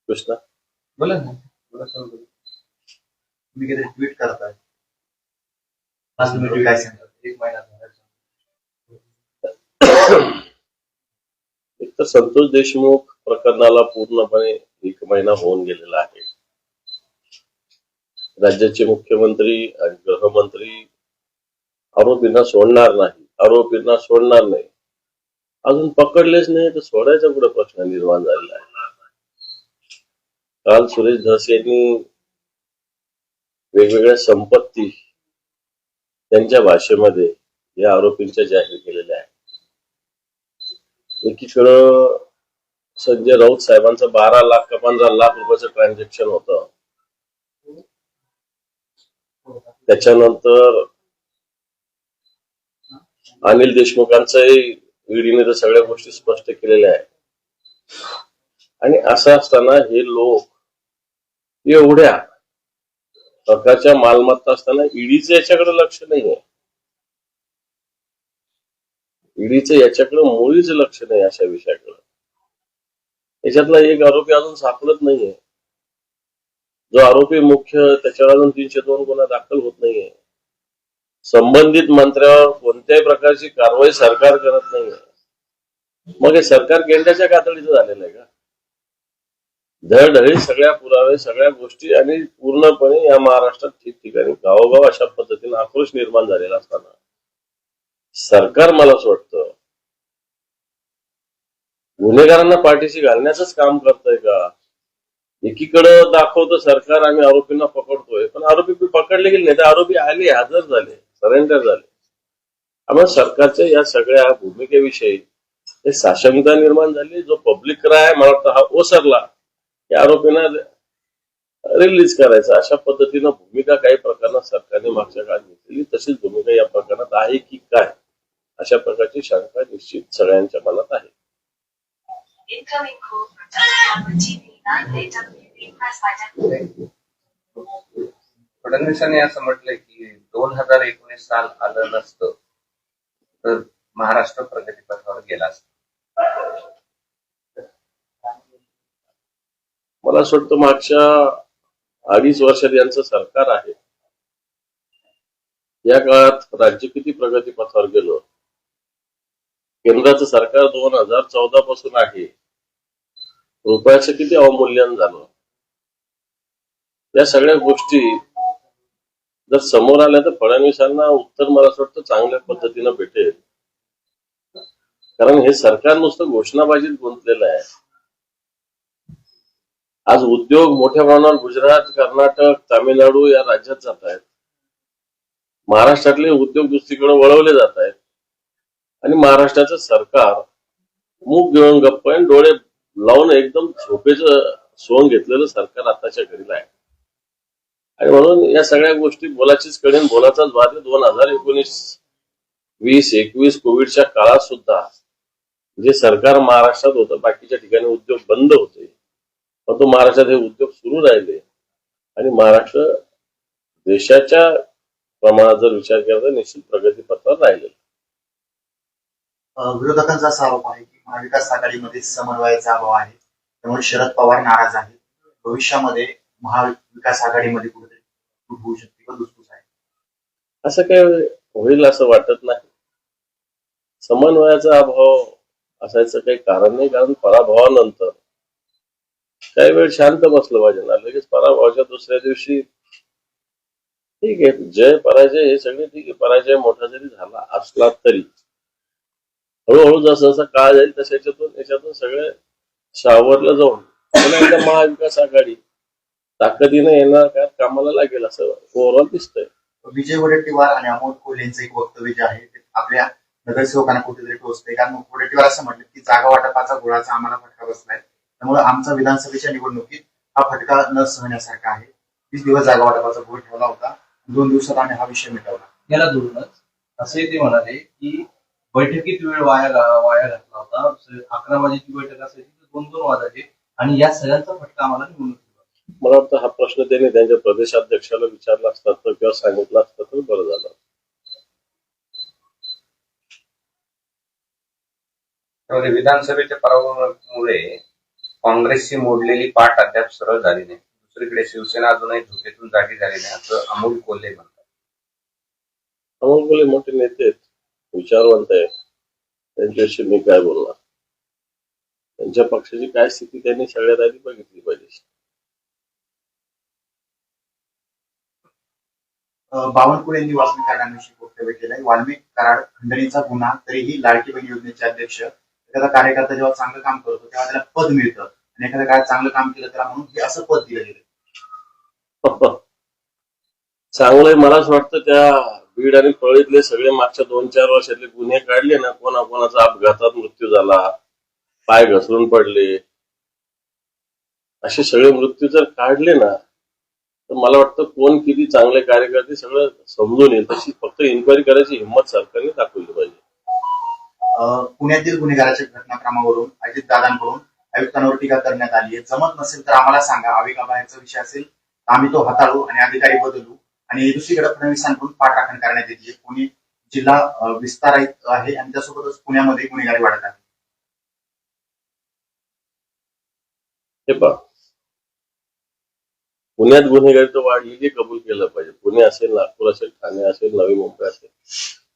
कृष्णा बोला ना, बोला सर, बोला. तुम्ही काहीतरी ट्विट करताय आज, तुम्ही ट्विट काय सांगतात? एक महिना झाला. एक तर संतोष देशमुख प्रकरणाला पूर्णपणे 1 महिना होऊन गेलेला आहे. राज्याचे मुख्यमंत्री आणि गृहमंत्री आरोपींना सोडणार नाही. अजून पकडलेच नाही तर सोडायचा कुठे प्रश्न निर्माण झालेला आहे. काल सुरेश धस यांनी वेगवेगळ्या संपत्ती त्यांच्या भाषेमध्ये या आरोपींच्या जाहीर केलेल्या आहेत. एकीकडं संजय राऊत साहेबांचं 12 लाख का 15 लाख रुपयाचं ट्रान्झॅक्शन होतं. त्याच्यानंतर अनिल देशमुखांचंही ईडीने तर सगळ्या गोष्टी स्पष्ट केलेल्या आहेत. आणि असं असताना हे लोक एवढ्या प्रकारच्या मालमत्ता असताना ईडीचं याच्याकडे लक्ष नाहीये. ईडीचं याच्याकडे मुळीच लक्ष नाही अशा विषयाकडे. याच्यातला एक आरोपी अजून सापडत नाहीये. जो आरोपी मुख्य त्याच्यावर अजून 302 गुन्हा दाखल होत नाहीये. संबंधित मंत्र्यावर कोणत्याही प्रकारची कारवाई सरकार करत नाहीये. मग हे सरकार गेंड्याच्या कातडीचं झालेलं आहे का? धडधडीत सगळ्या पुरावे, सगळ्या गोष्टी आणि पूर्णपणे या महाराष्ट्रात ठिकठिकाणी गावोगाव अशा पद्धतीने आक्रोश निर्माण झालेला असताना सरकार मला असं वाटतं गुन्हेगारांना पाठीशी घालण्याचंच काम करतंय का? एकीकडे दाखवतं सरकार आम्ही आरोपींना पकडतोय, पण आरोपी पकडले गेले नाही. तर आरोपी आले, हजर झाले, सरेंडर झाले. त्यामुळे सरकारच्या या सगळ्या भूमिकेविषयी हे साशंकता निर्माण झाली. जो पब्लिक क्राय मला वाटतं हा ओसरला, या आरोपींना रिलीज करायचा अशा पद्धतीनं भूमिका काही प्रकरणात सरकारने मागच्या काळात घेतलेली, तशीच भूमिका या प्रकरणात आहे की काय अशा प्रकारची शंका निश्चित सगळ्यांच्या मनात आहे. फडणवीसांनी असं म्हटलंय की 2019 साल आलं नसतं तर महाराष्ट्र प्रगतीपथावर गेला असता. मला असं वाटतं मागच्या 2.5 वर्षात यांचं सरकार आहे. या काळात राज्य किती प्रगतीपथावर गेलो. केंद्राचं सरकार 2014 पासून आहे. रुपयाचं किती अवमूल्यन झालं. या सगळ्या गोष्टी जर समोर आल्या तर फडणवीसांना उत्तर मला असं वाटतं चांगल्या पद्धतीनं भेटेल. कारण हे सरकार नुसतं घोषणाबाजीत गुंतलेलं आहे. आज उद्योग मोठ्या प्रमाणावर गुजरात, कर्नाटक, तामिळनाडू या राज्यात जात आहेत. महाराष्ट्रातले उद्योग दुसरीकडे वळवले जात आहेत आणि महाराष्ट्राचं सरकार मूग घेऊन गप्प आणि डोळे लावून एकदम झोपेचं सोंग घेतलेलं सरकार आताच्या घडीला आहे. आणि म्हणून या सगळ्या गोष्टी बोलाचीच कडेन बोलाचाच वाद. 2019, 20, 21 कोविडच्या काळात सुद्धा जे सरकार महाराष्ट्रात होतं, बाकीच्या ठिकाणी उद्योग बंद होते, परंतु महाराष्ट्रात हे उद्योग सुरू राहिले आणि महाराष्ट्र देशाच्या प्रमाणात जर विचार केला तर निश्चित प्रगतीपथावर राहिले. विरोधकांचा असा आरोप आहे की महाविकास आघाडीमध्ये समन्वयाचा अभाव आहे, त्यामुळे शरद पवार नाराज आहेत. भविष्यामध्ये महाविकास आघाडीमध्ये कुठेतरी होऊ शकते का धुसफूस आहे? असं काय होईल असं वाटत नाही. समन्वयाचा अभाव असायचं काही कारण नाही. कारण पराभवानंतर काही वेळ शांत बसलं पाहिजे ना. लगेच पराभवाच्या दुसऱ्या दिवशी ठीक आहे, जय पराजय हे सगळे ठीक आहे. पराजय मोठा जरी झाला असला तरी हळूहळू जसं जसं काळ जाईल तसं याच्यातून सगळे सावरलं जाऊन पुन्हा एकदा महाविकास आघाडी ताकदीने येणार काय कामाला लागेल असं ओव्हरऑल दिसतंय. विजय वडेट्टीवार आणि अमोल कोल्हेंचं एक वक्तव्य जे आहे ते आपल्या नगरसेवकांना कुठेतरी टोचतंय. कारण वडेट्टीवार असं म्हटलं की जागा वाटपाचा गोळाचा आम्हाला फटका बसलाय, त्यामुळे आमचा विधानसभेच्या निवडणुकीत हा फटका न सहण्यासारखा आहे. 20 दिवस जागा वाटपाचा गोळ ठेवला होता, 2 दिवसात आम्ही हा विषय मिटवला. याला धरूनच असे ते म्हणाले की बैठकीत वेळ वाया घातला होता. 11 वाजेची बैठक असायची, 2-2 वाजायचे आणि या सगळ्यांचा फटका आम्हाला निवडणुकीत. मला वाटतं हा प्रश्न त्यांनी त्यांच्या प्रदेशाध्यक्षाला विचारला असता तर किंवा सांगितलं असतं तर बरं झालं. विधानसभेच्या पराभवामुळे काँग्रेसची मोडलेली पाठ अद्याप सरळ झाली नाही. दुसरीकडे शिवसेना अजूनही झोपेतून जागी झाली नाही असं अमोल कोल्हे म्हणतात. अमोल कोल्हे मोठे नेते आहेत, विचारवंत आहेत, त्यांच्याविषयी मी काय बोलणार. त्यांच्या पक्षाची काय स्थिती त्यांनी सगळ्यात आधी बघितली पाहिजे. बावनकुळे यांनी वाल्मिक कराडांविषयी वक्तव्य केलंय. वाल्मिक कराड खंडणीचा गुन्हा, तरीही लाडकी बहीण योजनेचे अध्यक्ष. एखादा कार्यकर्ता जेव्हा चांगलं काम करतो तेव्हा त्याला पद मिळतं आणि एखाद्या काळात चांगलं काम केलं त्याला म्हणून हे असं पद दिलं गेलं. चांगलंय. मलाच वाटतं त्या बीड आणि पळीतले सगळे मागच्या 2-4 वर्षातले गुन्हे काढले ना, कोणाकोणाचा अपघातात मृत्यू झाला, पाय घसरून पडले, असे सगळे मृत्यू जर काढले ना, तर मला वाटतं कोण किती चांगले कार्यकर्ते सगळं समजून येईल. तशी फक्त इन्क्वायरी करायची हिंमत सरकारने दाखवली पाहिजे. पुण्यातील गुन्हेगाराच्या घटनाक्रमावरून अजितदादांकडून आयुक्तांवर टीका करण्यात आली आहे. जमत नसेल तर आम्हाला सांगा, आवेगाबाहेरचा विषय असेल तर आम्ही तो हाताळू आणि अधिकारी बदलू. आणि दुसरीकडे फडणवीसांकडून पाठराखण करण्यात येते. पुणे जिल्हा विस्तारित आहे आणि त्यासोबतच पुण्यामध्ये गुन्हेगारी वाढत आहे. हे पहा, पुण्यात गुन्हेगारी तर वाढली, हे कबूल केलं पाहिजे. पुणे असेल, नागपूर असेल, ठाणे असेल, नवी मुंबई असेल,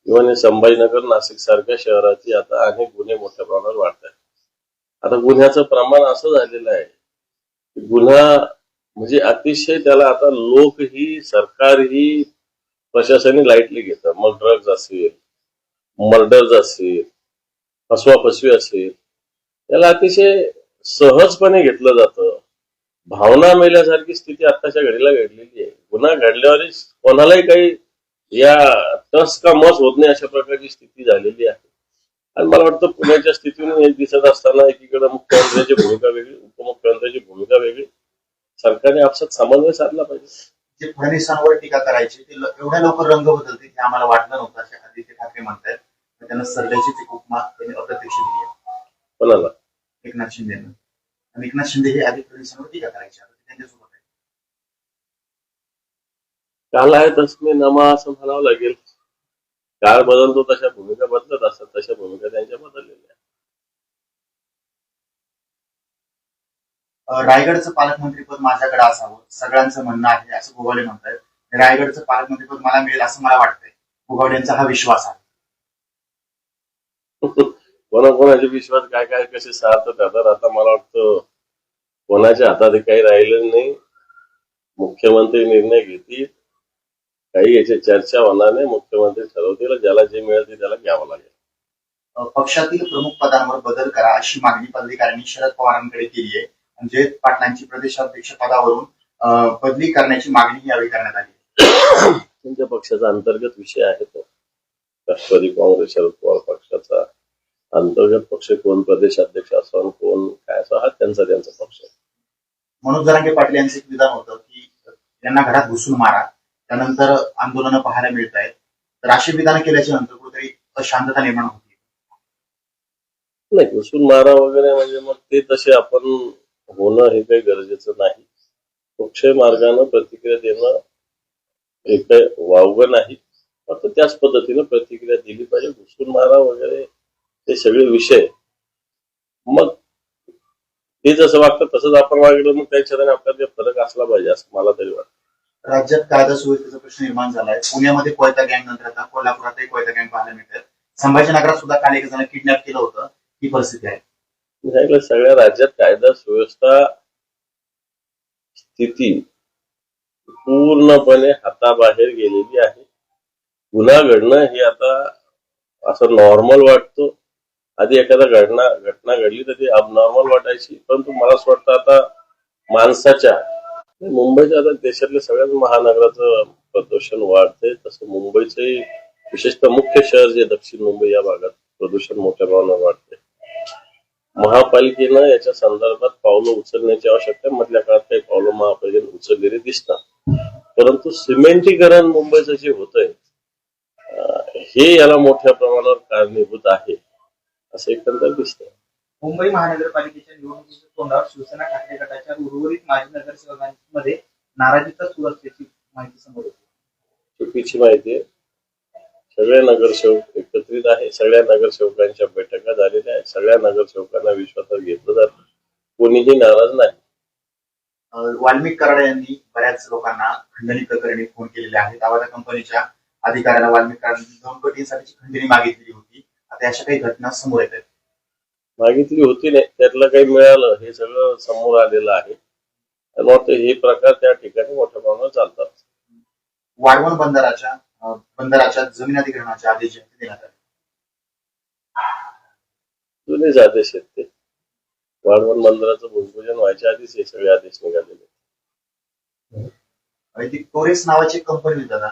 इव्हन संभाजीनगर, नाशिक सारख्या शहराची आता अनेक गुन्हे मोठ्या प्रमाणावर वाढत आहेत. आता गुन्ह्याचं प्रमाण असं झालेलं आहे की गुन्हा म्हणजे अतिशय त्याला आता लोकही, सरकारही, प्रशासनही लाईटली घेतं. मग ड्रग्ज असेल, मर्डर्स असेल, फसवाफसवी असेल, त्याला अतिशय सहजपणे घेतलं जातं. भावना मेल्यासारखी स्थिती आत्ताच्या घडीला घडलेली आहे. गुन्हा घडल्यावर कोणालाही काही या टस का मस होत नाही अशा प्रकारची स्थिती झालेली आहे. आणि मला वाटतं पुण्याच्या स्थितीतून एक दिसत असताना एकीकडे मुख्यमंत्र्यांची भूमिका वेगळी, उपमुख्यमंत्र्यांची भूमिका वेगळी, सरकारने आपसात समन्वय साधला पाहिजे. जे फडणवीसांवर टीका करायची ते एवढ्या लवकर रंग बदलते हे आम्हाला वाटलं नव्हतं, असे आदित्य ठाकरे म्हणतात. त्यांना सरल्याचीच एक उपमा त्यांनी अप्रत्यक्ष दिली आहे. कोणाला? एकनाथ शिंदेनं. आणि एकनाथ शिंदे हे आधी फडणवीसांवर टीका करायचे, आता ते त्यांच्यासोबत आहे. काल आहे तसं नमा असं म्हणावं लागेल. काळ बदलतो तशा भूमिका बदलत असतात, तशा भूमिका त्यांच्या बदललेल्या. रायगडचं पालकमंत्रीपद माझ्याकडे असावं सगळ्यांचं म्हणणं आहे असं गोगावले म्हणतात. रायगडचं पालकमंत्रीपद मला मिळेल असं मला वाटतंय. गोगावलेंचा हा विश्वास आहे. कोणाकोणाचे विश्वास काय काय कसे सार्थक राहतात. आता मला वाटतं कोणाच्या हातात काही राहिलं नाही. मुख्यमंत्री निर्णय घेतील, काही याची चर्चा होणार नाही. मुख्यमंत्री ठरवतील, ज्याला जे मिळेल ते त्याला घ्यावं लागेल. पक्षातील प्रमुख पदांवर बदल करा अशी मागणी पदाधिकाऱ्यांनी शरद पवारांकडे केली आहे. जयंत पाटलांची प्रदेशाध्यक्ष पदावरून बदली करण्याची मागणी यावेळी करण्यात आली. त्यांच्या पक्षाचा अंतर्गत विषय आहे तो. राष्ट्रवादी काँग्रेस, शरद पवार पक्षाचा अंतर्गत पक्ष कोण प्रदेशाध्यक्ष असावं, कोण काय असावं, हा त्यांचा पक्ष आहे. मनोज जरांगे पाटील यांचं एक विधान होतं की त्यांना घरात घुसून मारा, त्यानंतर आंदोलनं पाहायला मिळत आहेत. तर अशी विधानं केल्याच्या नंतर कुठेतरी अशांतता निर्माण होती. नाही, घुसून मारा वगैरे म्हणजे मग ते तसे आपण होणं हे काही गरजेचं नाही. पक्षीय मार्गानं प्रतिक्रिया देणं हे काही वावगं नाही. फक्त त्याच पद्धतीनं प्रतिक्रिया दिली पाहिजे. घुसून मारा वगैरे ते सगळे विषय, मग ते जसं वागतं तसंच आपण वागलं, मग त्याच्यात आपल्याला फरक असला पाहिजे असं मला तरी वाटतं. राज्यात कायदा सुव्यवस्थेचा प्रश्न निर्माण झालाय. पुण्यामध्ये कोयता गँग नंतर आता कोल्हापुरातही कोयता गँग पाहायला मिळतात. संभाजीनगरात सुद्धा काल एक जण किडनॅप केलं होतं. ही परिस्थिती आहे. सगळ्या राज्यात कायदा सुव्यवस्था स्थिती पूर्णपणे हाताबाहेर गेलेली आहे. गुन्हा घडणं हे आता असं नॉर्मल वाटतो. आधी एखादा घटना घडली तर ती अबनॉर्मल वाटायची, परंतु मला असं वाटतं आता माणसाच्या मुंबईच्या आता देशातल्या सगळ्याच महानगराचं प्रदूषण वाढतंय. तसं मुंबईचंही विशेषतः मुख्य शहर जे दक्षिण मुंबई या भागात प्रदूषण मोठ्या प्रमाणावर वाढतंय. महापालिकेनं याच्या संदर्भात पावलं उचलण्याची आवश्यकता. मधल्या काळात काही पावलं महापालिकेने उचललेली दिसतात, परंतु सिमेंटीकरण मुंबईचं जे होतंय हे याला मोठ्या प्रमाणावर कारणीभूत आहे असं एकंदर दिसतंय. मुंबई महानगरपालिकेच्या निवडणुकीच्या तोंडावर शिवसेना ठाकरे गटाच्या उर्वरित माजी नगरसेवकांमध्ये नाराजीचा सूर असल्याची माहिती समोर येते. चुकीची माहिती आहे. सगळे नगरसेवक एकत्रित आहे. सगळ्या नगरसेवकांच्या बैठका झालेल्या आहेत. सगळ्या नगरसेवकांना विश्वासात घेतलं जातं. कोणीही नाराज नाही. वाल्मिक कराड यांनी बऱ्याच लोकांना खंडणी प्रकरणी फोन केलेले आहेत. आवाजा कंपनीच्या अधिकाऱ्याला वाल्मिक कराडांनी 2 कोटींसाठीची खंडणी मागितली होती. आता अशा काही घटना समोर येत आहेत. मागितली होती नाही, त्यातलं काही मिळालं हे सगळं समोर आलेलं आहे. आणि मग हे प्रकार त्या ठिकाणी मोठ्या प्रमाणावर चालतात. वाढवण बंदराच्या जमीन अधिग्रहणाचे आदेश देण्यात आले. जुनेच आदेश आहेत ते. वाढवण बंदराचं भूमिपूजन व्हायच्या आधीच हे सगळे आदेश निघालेले. आणि ती टोरेस नावाची कंपनी होती दादा,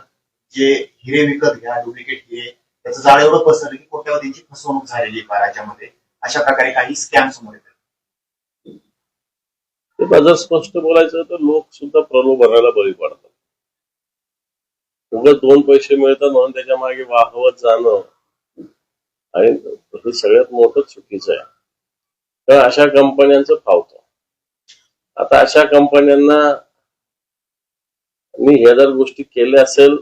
जे हिरे विकत घ्या, डुप्लिकेट हिरे, त्याचं जाळ एवढं पसरलं की कोट्यावधींची फसवणूक झालेली आहे राज्यामध्ये. अशा प्रकारे काही स्कॅम समोर येतात. ते जर स्पष्ट बोलायचं तर लोक सुद्धा प्रलोभनाला बळी पडतात. उगाच 2 पैसे मिळतात म्हणून त्याच्या मागे वाहवत जाणं आणि हे सगळ्यात मोठं चुकीचं आहे. तर अशा कंपन्यांचं फावतं. आता अशा कंपन्यांना मी ह्या जर गोष्टी केल्या असेल,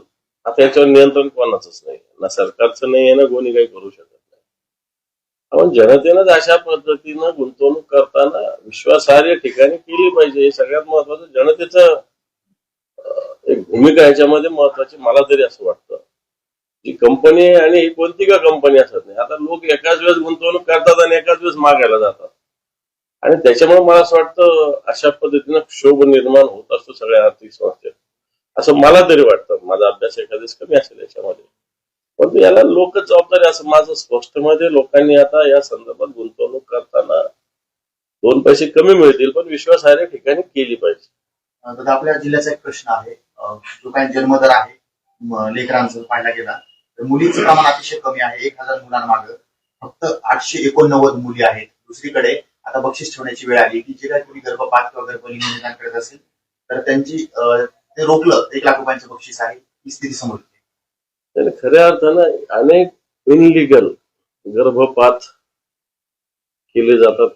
आता याच्यावर नियंत्रण कोणाचंच नाही, ना सरकारचं नाही आहे, ना कोणी काही करू शकत नाही. आपण जनतेनंच अशा पद्धतीनं गुंतवणूक करताना विश्वासार्ह ठिकाणी केली पाहिजे. हे सगळ्यात महत्वाचं. जनतेचं एक भूमिका याच्यामध्ये महत्वाची मला तरी असं वाटतं. जी कंपनी आहे आणि ही कोणती का कंपनी असत नाही. आता लोक एकाच वेळेस गुंतवणूक करतात आणि एकाच वेळेस मागायला जातात आणि त्याच्यामुळे मला असं वाटतं अशा पद्धतीनं क्षोभ निर्माण होत असतो सगळ्या आर्थिक संस्थेत, असं मला तरी वाटतं. माझा अभ्यास एखाद्याच कमी असेल याच्यामध्ये, पण याला लोक जबाबदारी असं माझं स्पष्ट मध्ये. लोकांनी आता या संदर्भात गुंतवणूक करताना 2 पैसे कमी मिळतील पण विश्वासार्ह ठिकाणी केली पाहिजे. दादा, आपल्या जिल्ह्याचा एक प्रश्न आहे. जो काही जन्मदर आहे लेकरांचा पाहायला गेला तर मुलीचं प्रमाण अतिशय कमी आहे. 1000 मुलांमागे फक्त 889 मुली आहेत. दुसरीकडे आता बक्षीस ठेवण्याची वेळ आली की जे काही कोणी गर्भपात किंवा गर्भलिंग निदान करत असेल तर त्यांची ते रोखलं 1 लाख रुपयांचं बक्षीस आहे. ही स्थिती समोर येते. त्याने खऱ्या अर्थानं अनेक इनलिगल गर्भपात केले जातात